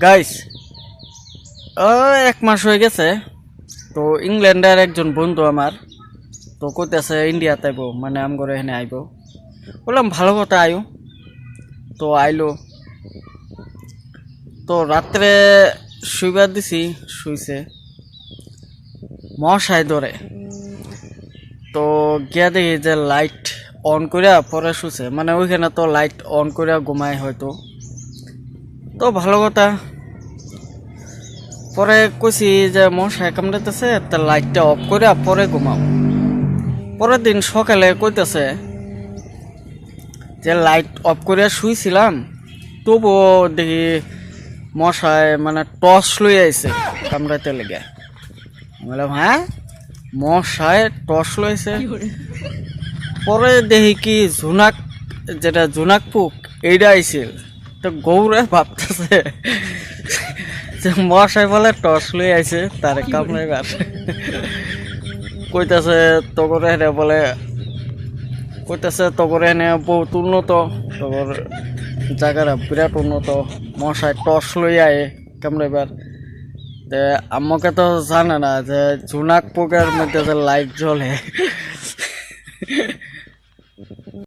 Guys, এক মাস হয়ে গেছে। তো ইংল্যান্ডের একজন বন্ধু আমার তো কইতেছে ইন্ডিয়াতে আইব, মানে আম করে এখানে আইব। বললাম ভালো কথা, আইও। তো আইলো। তো রাত্রে শুইবার দিছি, শুইছে মশায় ধরে। তো গিয়া দেখি যে লাইট অন করিয়া পরে শুছে, মানে ওইখানে তো লাইট অন করিয়া ঘুমায় হয়তো। তো ভালো কথা। পরে কইছি যে মশায় কামড়াইতেছে, তা লাইটটা অফ করে পরে ঘুমাও। পরের দিন সকালে কইতেছে যে লাইট অফ করে শুইছিলাম, তবুও দেখি মশায় মানে টর্চ লই আইছে কামড়াইতে লেগে। বললাম হ্যাঁ, মশায় টর্চ লইছে। পরে দেখি কি জোনাক, যেটা জোনাক পোক, এইটা আইছিল। তো গৌরে ভাবতেছে যে মশাই বলে টর্চ লই আইছে তারে কামড়াইবার। কইতাছে তগরে হেনে বলে, কইতাছে তগরে হেনে বহুত উন্নত, তগর জায়গাটা বিরাট উন্নত, মশাই টর্চ লই আয় কামড়াইবার। আমাকে তো জানে না যে জোনাক পোকের মধ্যে যে লাইট জ্বলে।